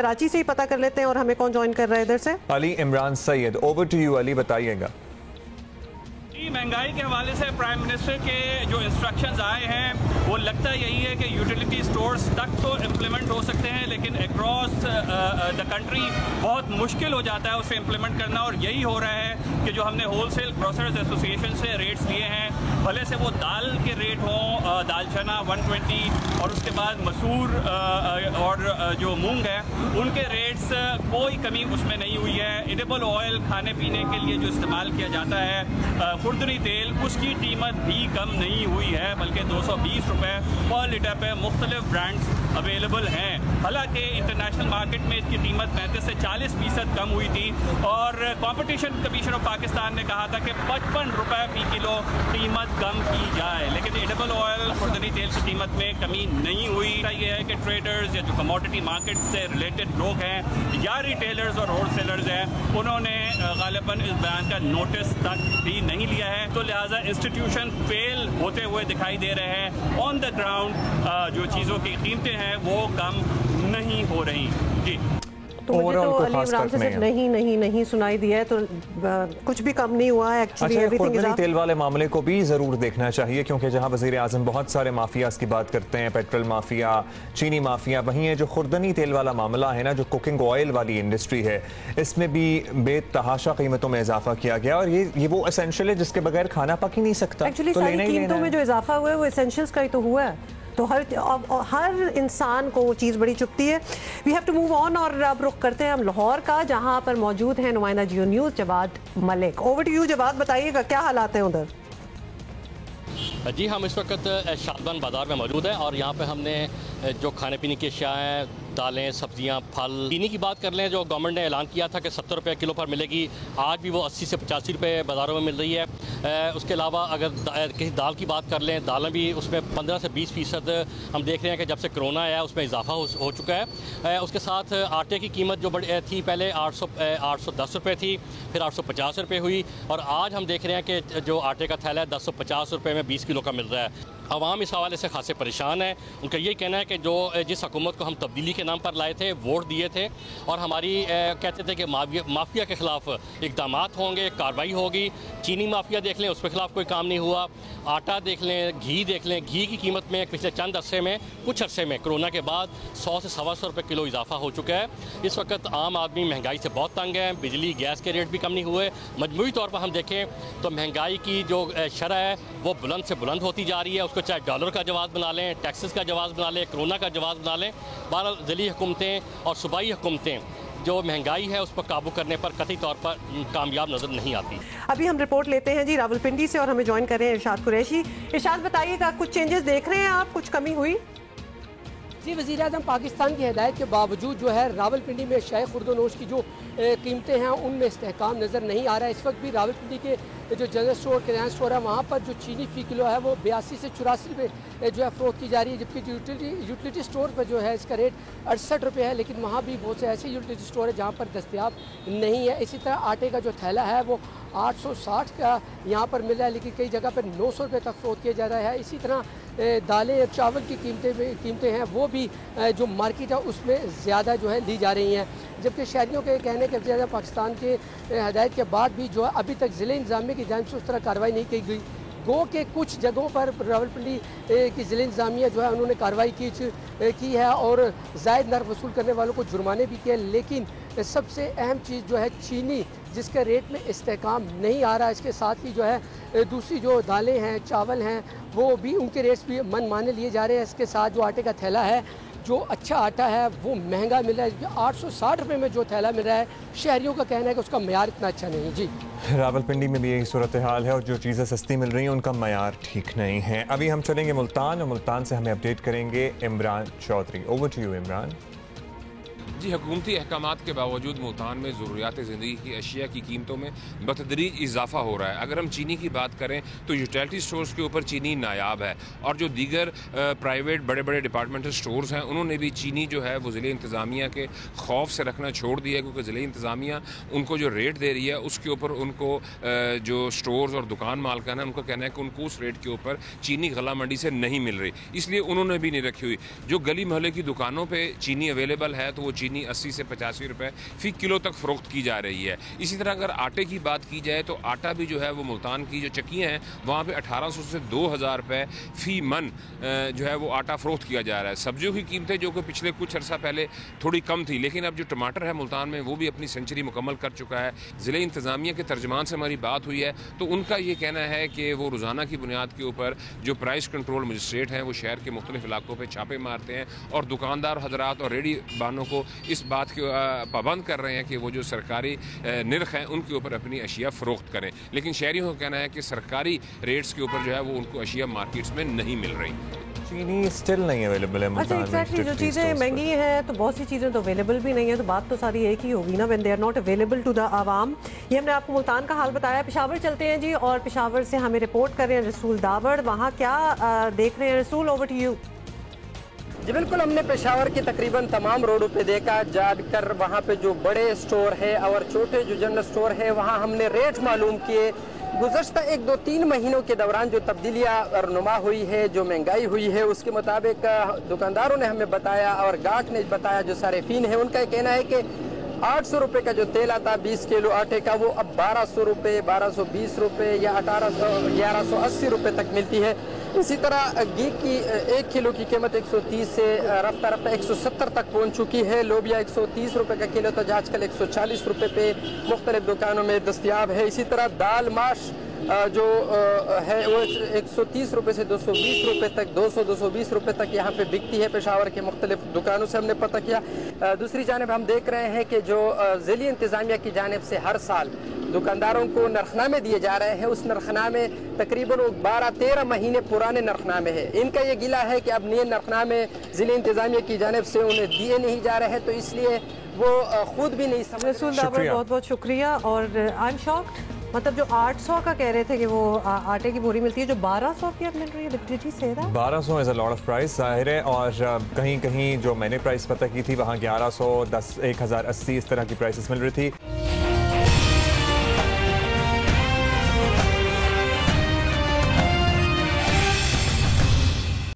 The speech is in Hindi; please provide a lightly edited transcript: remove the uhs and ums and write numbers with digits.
कराची से ही पता कर लेते हैं और हमें कौन ज्वाइन कर रहा है इधर से। Ali Imran Syed, over to you Ali, बताइएगा। महंगाई के हवाले से प्राइम मिनिस्टर के जो इंस्ट्रक्शंस आए हैं वो लगता यही है कि यूटिलिटी स्टोर्स तक तो इम्प्लीमेंट हो सकते हैं, लेकिन अक्रॉस द कंट्री बहुत मुश्किल हो जाता है उसे इम्प्लीमेंट करना। और यही हो रहा है कि जो हमने होलसेल ग्रोसर्स एसोसिएशन से रेट्स लिए हैं, भले से वो दाल के रेट हों, दाल चना 120 और उसके बाद मसूर और जो मूंग है उनके रेट्स कोई कमी उसमें नहीं हुई है। एडिबल ऑयल खाने पीने के लिए जो इस्तेमाल किया जाता है, खुर्दनी तेल, उसकी कीमत भी कम नहीं हुई है, बल्कि 220 रुपये पर लीटर पे मुख्तलिफ ब्रांड्स अवेलेबल हैं। हालांकि इंटरनेशनल मार्केट में इसकी कीमत 35 से 40% कम हुई थी और कंपटीशन कमीशन ऑफ पाकिस्तान ने कहा था कि 55 रुपये फी किलो कीमत कम की जाए, लेकिन एडिबल ऑयल, खुर्दनी तेल की कीमत में कमी नहीं हुई। यह है कि ट्रेडर्स या जो कमोडिटी मार्केट से रिलेटेड लोग हैं या रिटेलर्स और होलसेलर्स हैं, उन्होंने गालिबन इस बयान का नोटिस तक भी नहीं लिया है, तो लिहाजा इंस्टीट्यूशन फेल होते हुए दिखाई दे रहे हैं। ऑन द ग्राउंड जो चीज़ों की कीमतें हैं वो कम नहीं हो रही। जी, तो मुझे तो अली इमरान से सिर्फ नहीं सुनाई दिया है, तो कुछ भी कम नहीं हुआ है एक्चुअली। अच्छा, खुर्दनी तेल वाले मामले को भी ज़रूर देखना चाहिए, क्योंकि जहां वज़ीर आज़म बहुत सारे माफियाज की बात करते हैं, पेट्रोल माफिया, चीनी माफिया, वहीं है जो खुर्दनी तेल वाला मामला है ना, जो कुकिंग ऑयल वाली इंडस्ट्री है, इसमें भी बेतहाशा कीमतों में इजाफा किया गया और ये वो एसेंशियल है जिसके बगैर खाना पक ही नहीं सकता। एक्चुअली सारी कीमतों में जो इजाफा हुआ है वो एसेंशियल्स का ही तो हुआ है, तो हर इंसान को वो चीज़ बड़ी चुभती है। We have to move on और अब रुख करते हैं हम लाहौर का, जहां पर मौजूद हैं नुमाइंदा Geo news Jawad Malik. Over to you Jawad, बताइएगा क्या हालात हैं उधर। जी, हम इस वक्त शादबान बाज़ार में मौजूद हैं और यहाँ पे हमने जो खाने पीने की अशिया हैं, दालें, सब्जियां, फल, चीनी की बात कर लें, जो गवर्नमेंट ने ऐलान किया था कि 70 रुपये किलो पर मिलेगी, आज भी वो 80 से 85 रुपये बाज़ारों में मिल रही है। उसके अलावा अगर किसी दाल की बात कर लें, दालें भी उसमें 15 से 20% हम देख रहे हैं कि जब से कोरोना आया उसमें इजाफा हो चुका है। उसके साथ आटे की कीमत जो बड़ी थी पहले 810 रुपये थी, फिर 850 रुपये हुई और आज हम देख रहे हैं कि जो आटे का थैला है 1050 रुपये में 20 किलो का मिल रहा है। आवाम इस हवाले से खासे परेशान है। उनका यही कहना है कि जो जिस हुकूमत को हम तब्दीली के नाम पर लाए थे, वोट दिए थे और हमारी कहते थे कि माफिया के ख़िलाफ़ इक़दाम होंगे, कार्रवाई होगी। चीनी माफिया देख लें, उसके खिलाफ कोई काम नहीं हुआ। आटा देख लें, घी देख लें, घी की कीमत में पिछले चंद अरसे में, कुछ अरसे में कोरोना के बाद 100 से 125 रुपये किलो इजाफा हो चुका है। इस वक्त आम आदमी महंगाई से बहुत तंग है, बिजली गैस के रेट भी कम नहीं हुए। मजमूई तौर पर हम देखें तो महंगाई की जो शरह है वो बुलंद से बुलंद होती जा रही है। उसको चाहे डॉलर का जवाब बना लें, टैक्सेस का जवाब बना लें, कोरोना का जवाब बना लें, बहरहाल ज़िली हुकूमतें और सूबाई हुकूमतें जो महंगाई है उस पर काबू करने पर कतई तौर पर कामयाब नजर नहीं आती। अभी हम रिपोर्ट लेते हैं जी रावलपिंडी से और हमें ज्वाइन कर रहे हैं इरशाद कुरैशी। इरशाद, बताइएगा कुछ चेंजेस देख रहे हैं आप, कुछ कमी हुई? जी, वज़ीर आज़म पाकिस्तान की हिदायत के बावजूद जो है रावलपिंडी में शाय खुर्दनोश की जो कीमतें हैं उनमें इस्तेहकाम नज़र नहीं आ रहा है। इस वक्त भी रावलपिंडी के जो जनरल स्टोर, किराना स्टोर है, वहाँ पर जो चीनी फ़ी किलो है वो 82 से 84 रुपये जो है फ़रोख्त की जा रही है, जबकि यूटिलिटी स्टोर पर जो है इसका रेट 68 रुपये है। लेकिन वहाँ भी बहुत से ऐसे यूटिलिटी स्टोर है जहाँ पर दस्तयाब नहीं है। इसी तरह आटे का जो थैला है वो 860 का यहाँ पर मिल रहा है, लेकिन कई जगह पर 900 रुपये तक फ़रोख्त किया जा रहा है। इसी तरह दालें और चावल की कीमतें हैं वो भी जो मार्केट है उसमें ज़्यादा जो है ली जा रही हैं। जबकि शहरियों के कहने के वजह पाकिस्तान के हदायत के बाद भी जो है अभी तक ज़िले इंतज़ामिया की जानिब से उस तरह कार्रवाई नहीं की गई। गो के कुछ जगहों पर रावलपिंडी की ज़िले इंतज़ामिया जो है उन्होंने कार्रवाई की है और ज़ायद नर्क वसूल करने वालों को जुर्माने भी किए। लेकिन सबसे अहम चीज़ जो है चीनी, जिसके रेट में इस्तेहकाम नहीं आ रहा। इसके साथ ही जो है दूसरी जो दालें हैं, चावल हैं, वो भी उनके रेट्स भी मनमाने लिए जा रहे हैं। इसके साथ जो आटे का थैला है, जो अच्छा आटा है वो महंगा मिल रहा है। 860 रुपये में जो थैला मिल रहा है, शहरियों का कहना है कि उसका मयार इतना अच्छा नहीं है। जी, रावलपिंडी में भी यही सूरत हाल है और जो चीज़ें सस्ती मिल रही हैं उनका मयार ठीक नहीं है। अभी हम चलेंगे मुल्तान और मुल्तान से हमें अपडेट करेंगे Imran Chaudhry. Over to you Imran. जी, हुकूमती अहकामात के बावजूद मुल्तान में ज़रूरियात ज़िंदगी की अशिया की कीमतों में बतदरीज इजाफा हो रहा है। अगर हम चीनी की बात करें तो यूटिलिटी स्टोर्स के ऊपर चीनी नायाब है और जो दीगर प्राइवेट बड़े बड़े डिपार्टमेंटल स्टोर्स हैं उन्होंने भी चीनी जो है वो ज़िले इंतज़ामिया के खौफ से रखना छोड़ दिया है, क्योंकि ज़िले इंतज़ामिया उनको जो रेट दे रही है उसके ऊपर उनको जो स्टोर्स और दुकान मालकान है उनका कहना है कि उनको उस रेट के ऊपर चीनी गला मंडी से नहीं मिल रही, इसलिए उन्होंने भी नहीं रखी हुई। जो गली मोहल्ले की दुकानों पर चीनी अवेलेबल है तो वो चीनी चीनी 80 से 85 रुपए फी किलो तक फ़रोख्त की जा रही है। इसी तरह अगर आटे की बात की जाए तो आटा भी जो है वो मुल्तान की जो चक्कियाँ हैं वहाँ पे 1800 से 2000 रुपए फी मन जो है वो आटा फ़रोख्त किया जा रहा है। सब्जियों की कीमतें जो कि पिछले कुछ अर्सा पहले थोड़ी कम थी, लेकिन अब जो टमाटर है मुल्तान में वो भी अपनी सेंचुरी मुकम्मल कर चुका है। ज़िले इंतज़ामिया के तर्जमान से हमारी बात हुई है तो उनका ये कहना है कि वो रोज़ाना की बुनियाद के ऊपर जो प्राइस कंट्रोल मजिस्ट्रेट हैं वो शहर के मुख्तलिफ इलाकों पर छापे मारते हैं और दुकानदार हजरात और रेडी बानों को इस बात के पाबंद कर रहे हैं कि वो जो सरकारी निर्ख हैं उनके ऊपर अपनी अशिया फ़रोख्त करें। लेकिन शहरियों का कहना है कि सरकारी रेट्स के ऊपर जो है वो उनको अशिया मार्केट्स में नहीं मिल रही। चीनी स्टिल नहीं अवेलेबल है। अच्छा, एग्जैक्टली जो चीज़ें महंगी हैं तो बहुत सी चीज़ें तो अवेलेबल भी नहीं है, तो बात तो सारी एक ही होगी ना, when they are not available to the आवाम। ये हमने आपको मुल्तान का हाल बताया। पेशावर चलते हैं जी, और पेशावर से हमें रिपोर्ट कर रहे हैं रसूल दावड़। वहाँ क्या देख रहे हैं रसूल? Over to you. जी बिल्कुल, हमने पेशावर की तकरीबन तमाम रोडों पे देखा जाकर, वहाँ पे जो बड़े स्टोर है और छोटे जो जनरल स्टोर है वहाँ हमने रेट मालूम किए। गुज़श्ता 1-2-3 महीनों के दौरान जो तब्दीलियाँ नुमा हुई है, जो महंगाई हुई है, उसके मुताबिक दुकानदारों ने हमें बताया और गाहक ने बताया, जो सारिफीन है उनका कहना है कि 800 रुपये का जो तेल आता 20 किलो आटे का वो अब 1200 रुपये, 1220 रुपये या 1180 रुपये तक मिलती है। इसी तरह घी की 1 किलो की कीमत 130 से रफ्ता रफ्ता 170 तक पहुंच चुकी है। लोबिया 130 रुपये का किलो तो आजकल 140 रुपये पे मुख्तलिफ दुकानों में दस्तियाब है। इसी तरह दाल माश जो है वो 130 रुपये से 220 रुपये तक, 200-220 रुपये तक यहाँ पे बिकती है। पेशावर के मुख्तलिफ दुकानों से हमने पता किया। दूसरी जानब हम देख रहे हैं कि जो ज़िली इंतज़ामिया की जानिब से हर साल दुकानदारों को नरखनामे दिए जा रहे हैं, उस नरखनामे तकरीबन 12-13 महीने पुराने नरखनामे हैं। इनका ये गिला है कि अब नए नरखनामे ज़िले इंतज़ामिया की जानिब से उन्हें दिए नहीं जा रहे हैं, तो इसलिए वो खुद भी नहीं समझ। रसूल दावड़, बहुत बहुत शुक्रिया। और आई एम शॉक्ड, मतलब जो 800 का कह रहे थे कि वो आटे की बोरी मिलती है, जो 1200 की अब मिल रही है। Did you say that? 1200 is a lot of price, जाहिर है। और कहीं कहीं जो मैंने प्राइस पता की थी वहाँ 1110, 1080 इस तरह की प्राइसेस मिल रही थी।